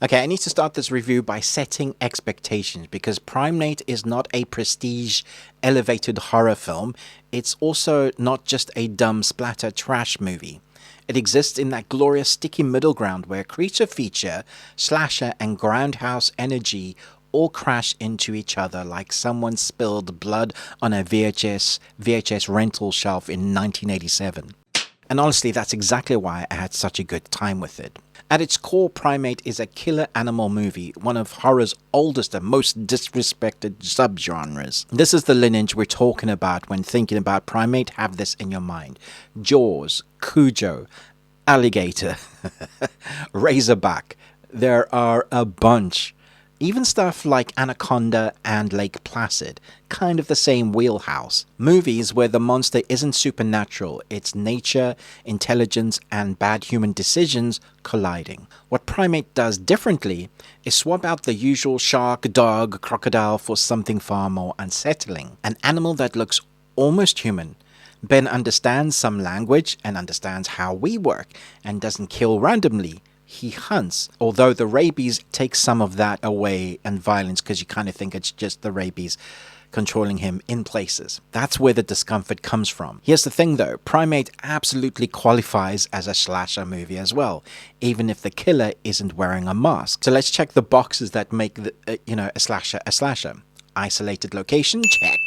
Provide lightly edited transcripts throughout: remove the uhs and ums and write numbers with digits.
Okay, I need to start this review by setting expectations because Primate is not a prestige elevated horror film. It's also not just a dumb splatter trash movie. It exists in that glorious sticky middle ground where creature feature, slasher, and grindhouse energy all crash into each other like someone spilled blood on a VHS rental shelf in 1987. And honestly, that's exactly why I had such a good time with it. At its core, Primate is a killer animal movie, one of horror's oldest and most disrespected subgenres. This is the lineage we're talking about when thinking about Primate. Have this in your mind. Jaws, Cujo, Alligator, Razorback. There are a bunch. Even stuff like Anaconda and Lake Placid, kind of the same wheelhouse. Movies where the monster isn't supernatural, it's nature, intelligence, and bad human decisions colliding. What Primate does differently is swap out the usual shark, dog, crocodile for something far more unsettling. An animal that looks almost human. Ben understands some language and understands how we work and doesn't kill randomly. He hunts, although the rabies takes some of that away and violence because you kind of think it's just the rabies controlling him in places. That's where the discomfort comes from. Here's the thing though, Primate absolutely qualifies as a slasher movie as well, even if the killer isn't wearing a mask. So let's check the boxes that make a slasher a slasher. Isolated location, check.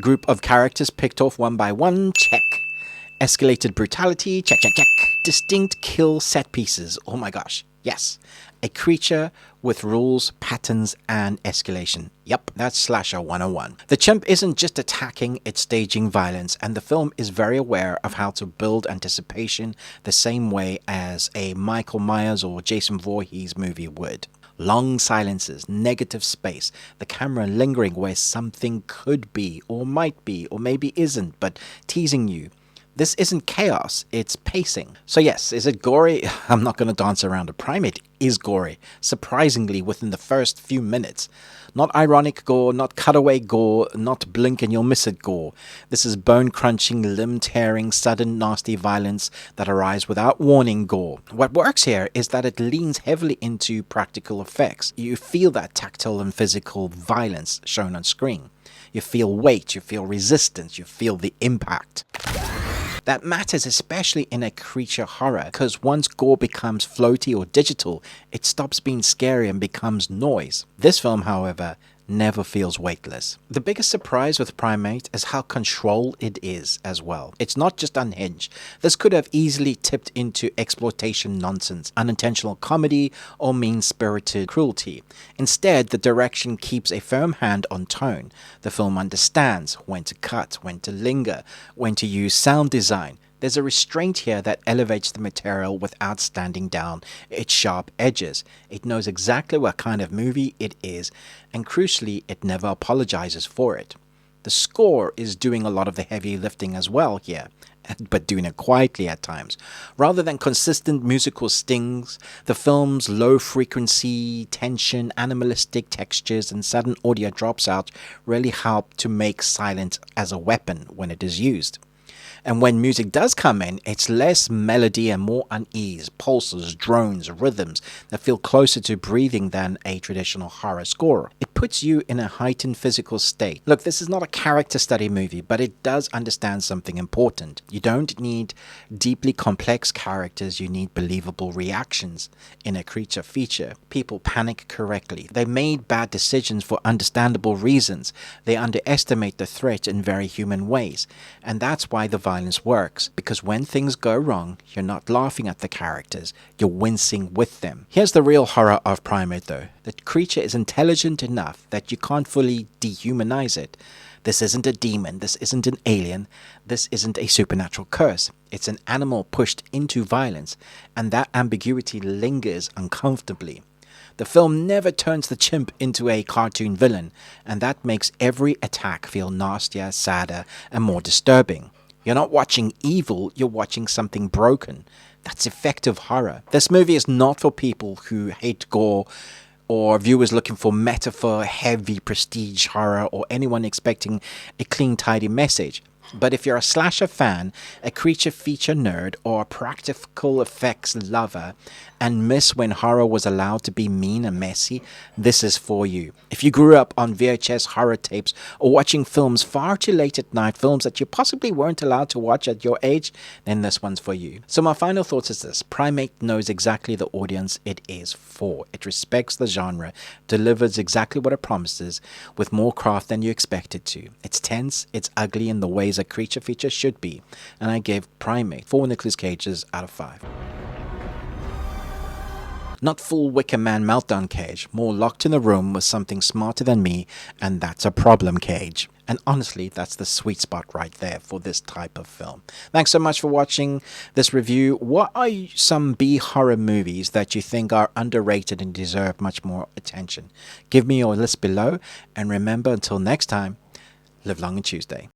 Group of characters picked off one by one, check. Escalated brutality, check, check, check. Distinct kill set pieces, oh my gosh, yes. A creature with rules, patterns, and escalation. Yep, that's Slasher 101. The chimp isn't just attacking, it's staging violence, and the film is very aware of how to build anticipation the same way as a Michael Myers or Jason Voorhees movie would. Long silences, negative space, the camera lingering where something could be, or might be, or maybe isn't, but teasing you. This isn't chaos, it's pacing. So yes, is it gory? I'm not going to dance around it. Primate is gory, surprisingly within the first few minutes. Not ironic gore, not cutaway gore, not blink and you'll miss it gore. This is bone-crunching, limb-tearing, sudden nasty violence that arrives without warning gore. What works here is that it leans heavily into practical effects. You feel that tactile and physical violence shown on screen. You feel weight, you feel resistance, you feel the impact. That matters especially in a creature horror, because once gore becomes floaty or digital, it stops being scary and becomes noise. This film, however, never feels weightless. The biggest surprise with Primate is how controlled it is as well. It's not just unhinged. This could have easily tipped into exploitation nonsense, unintentional comedy, or mean-spirited cruelty. Instead, the direction keeps a firm hand on tone. The film understands when to cut, when to linger, when to use sound design. There's a restraint here that elevates the material without standing down its sharp edges. It knows exactly what kind of movie it is, and crucially, it never apologizes for it. The score is doing a lot of the heavy lifting as well here, but doing it quietly at times. Rather than consistent musical stings, the film's low-frequency, tension, animalistic textures, and sudden audio drops out really help to make silence as a weapon when it is used. And when music does come in, it's less melody and more unease, pulses, drones, rhythms that feel closer to breathing than a traditional horror score. It puts you in a heightened physical state. Look, this is not a character study movie, but it does understand something important. You don't need deeply complex characters, you need believable reactions in a creature feature. People panic correctly. They made bad decisions for understandable reasons. They underestimate the threat in very human ways. And that's why the violence works, because when things go wrong, you're not laughing at the characters, you're wincing with them. Here's the real horror of Primate though. The creature is intelligent enough that you can't fully dehumanize it. This isn't a demon, this isn't an alien, this isn't a supernatural curse. It's an animal pushed into violence, and that ambiguity lingers uncomfortably. The film never turns the chimp into a cartoon villain, and that makes every attack feel nastier, sadder, and more disturbing. You're not watching evil, you're watching something broken. That's effective horror. This movie is not for people who hate gore, or viewers looking for metaphor, heavy prestige horror, or anyone expecting a clean, tidy message. But if you're a slasher fan, a creature feature nerd, or a practical effects lover, and miss when horror was allowed to be mean and messy, this is for you. If you grew up on VHS horror tapes or watching films far too late at night, films that you possibly weren't allowed to watch at your age, then this one's for you. So my final thoughts is this: Primate knows exactly the audience it is for. It respects the genre, delivers exactly what it promises, with more craft than you expect it to. It's tense, it's ugly in the ways a creature feature should be, and I gave Primate 4 Nicolas Cages out of 5. Not full Wicker Man meltdown Cage, more locked in the room with something smarter than me, and that's a problem Cage. And honestly, that's the sweet spot right there for this type of film. Thanks so much for watching this review. What are some B horror movies that you think are underrated and deserve much more attention? Give me your list below, and remember, until next time, live long and Tuesday.